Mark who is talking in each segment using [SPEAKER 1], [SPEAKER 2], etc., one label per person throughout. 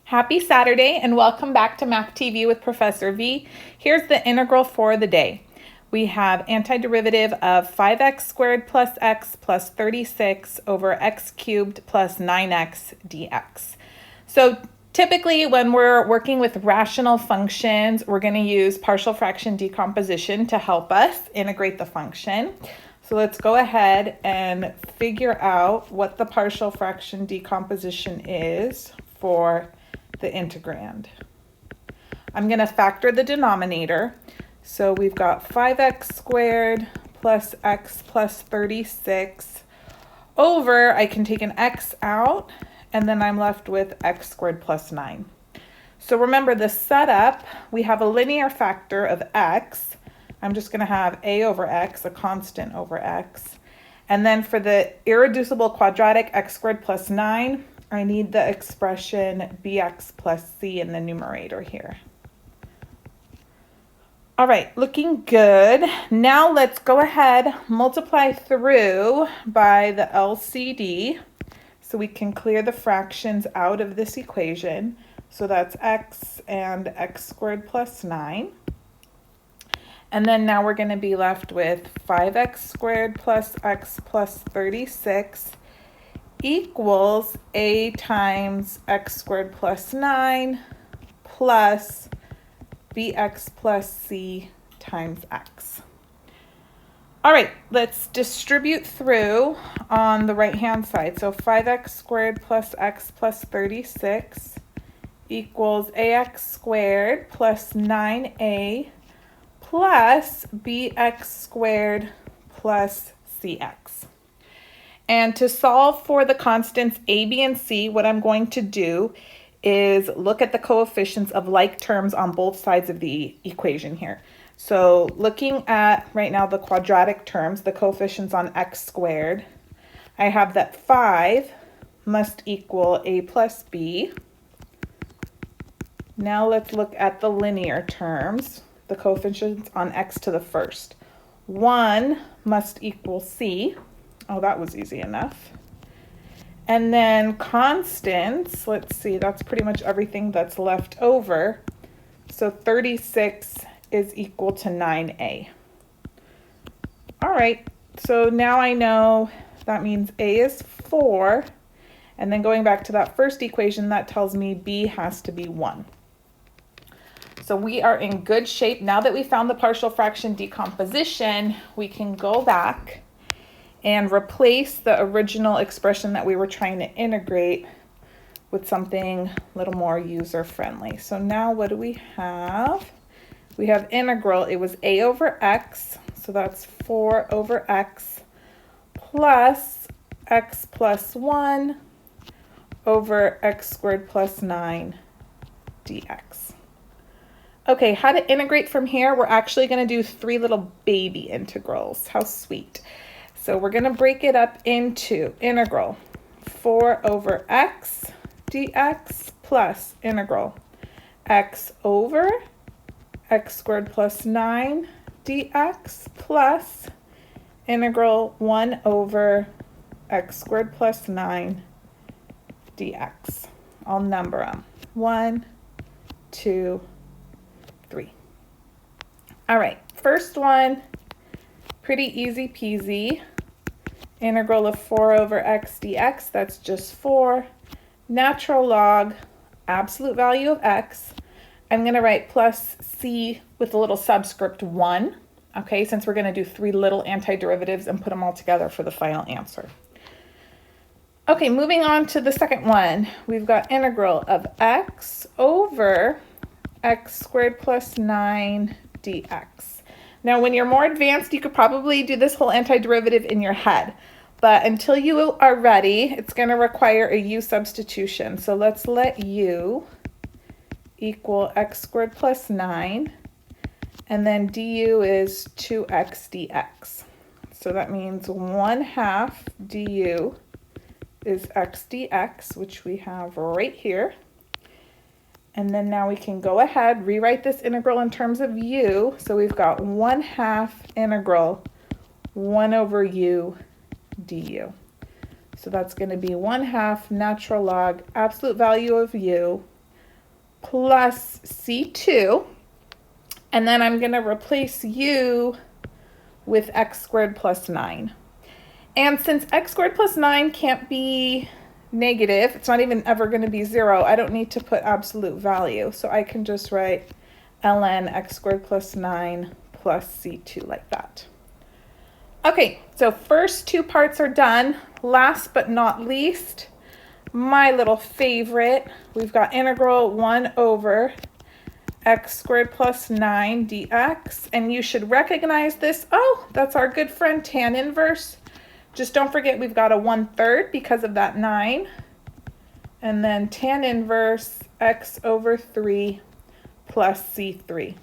[SPEAKER 1] Happy Saturday and welcome back to Math TV with Professor V. Here's the integral for the day. We have antiderivative of 5x squared plus x plus 36 over x cubed plus 9x dx. So typically when we're working with rational functions, we're going to use partial fraction decomposition to help us integrate the function. So let's go ahead and figure out what the partial fraction decomposition is for the integrand. I'm going to factor the denominator. So we've got 5x squared plus x plus 36 over, I can take an x out, and then I'm left with x squared plus 9. So remember the setup, we have a linear factor of x. I'm just going to have a over x, a constant over x. And then for the irreducible quadratic x squared plus 9, I need the expression bx plus c in the numerator here. All right, looking good. Now let's go ahead, multiply through by the LCD so we can clear the fractions out of this equation. So that's x and x squared plus 9. And then now we're going to be left with 5x squared plus x plus 36 equals a times x squared plus 9 plus bx plus c times x. All right, let's distribute through on the right-hand side. So 5x squared plus x plus 36 equals ax squared plus 9a plus bx squared plus cx. And to solve for the constants a, b, and c, what I'm going to do is look at the coefficients of like terms on both sides of the equation here. So looking at right now the quadratic terms, the coefficients on x squared, I have that 5 must equal a plus b. Now let's look at the linear terms, the coefficients on x to the first. 1 must equal c. Oh, that was easy enough. And then constants, let's see, that's pretty much everything that's left over. So 36 is equal to 9a. All right, so now I know that means a is 4. And then going back to that first equation, that tells me b has to be 1. So we are in good shape. Now that we found the partial fraction decomposition, we can go back and replace the original expression that we were trying to integrate with something a little more user-friendly. So now what do we have? We have integral. It was a over x, so that's 4 over x plus x plus 1 over x squared plus 9 dx. Okay, how to integrate from here? We're actually going to do 3 little baby integrals. How sweet. So we're going to break it up into integral 4 over x dx plus integral x over x squared plus 9 dx plus integral 1 over x squared plus 9 dx. I'll number them. 1, 2, 3. All right, first one, pretty easy peasy. Integral of 4 over x dx, that's just 4. Natural log, absolute value of x. I'm going to write plus c with a little subscript 1, okay, since we're going to do 3 little antiderivatives and put them all together for the final answer. Okay, moving on to the second one. We've got integral of x over x squared plus 9 dx. Now, when you're more advanced, you could probably do this whole antiderivative in your head. But until you are ready, it's going to require a u substitution. So let's let u equal x squared plus 9. And then du is 2x dx. So that means 1/2 du is x dx, which we have right here. And then now we can go ahead, rewrite this integral in terms of u. So we've got 1/2 integral 1 over u du. So that's going to be 1/2 natural log absolute value of u plus C2. And then I'm going to replace u with x squared plus 9. And since x squared plus 9 can't be negative, it's not even ever going to be 0, I don't need to put absolute value. So I can just write ln x squared plus 9 plus C2 like that. Okay, so first two parts are done. Last but not least, my little favorite, we've got integral 1 over x squared plus 9 dx, and you should recognize this. Oh, that's our good friend tan inverse. Just don't forget we've got a 1/3 because of that 9, and then tan inverse x over 3 plus C3.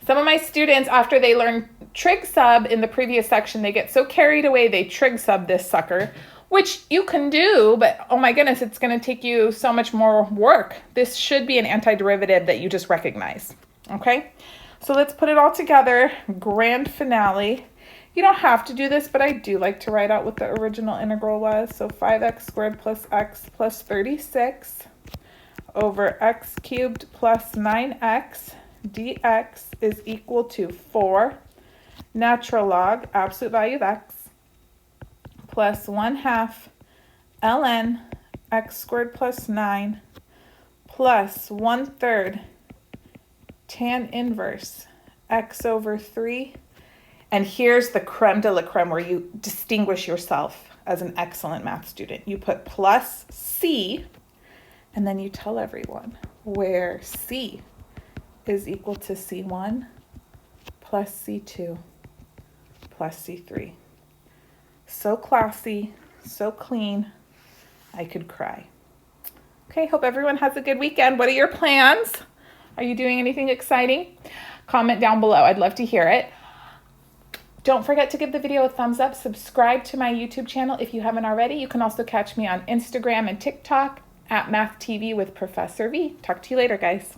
[SPEAKER 1] Some of my students, after they learn trig sub in the previous section, they get so carried away they trig sub this sucker, which you can do, but oh my goodness, it's going to take you so much more work. This should be an antiderivative that you just recognize. Okay, so let's put it all together. Grand finale. You don't have to do this, but I do like to write out what the original integral was. So 5x squared plus x plus 36 over x cubed plus 9x dx is equal to 4 natural log absolute value of x plus 1/2 ln x squared plus 9 plus 1/3 tan inverse x over 3. And here's the creme de la creme where you distinguish yourself as an excellent math student. You put plus c, and then you tell everyone where c is equal to C1 plus C2 plus C3. So classy, so clean, I could cry. Okay, hope everyone has a good weekend. What are your plans? Are you doing anything exciting? Comment down below, I'd love to hear it. Don't forget to give the video a thumbs up. Subscribe to my YouTube channel if you haven't already. You can also catch me on Instagram and TikTok at Math TV with Professor V. Talk to you later, guys.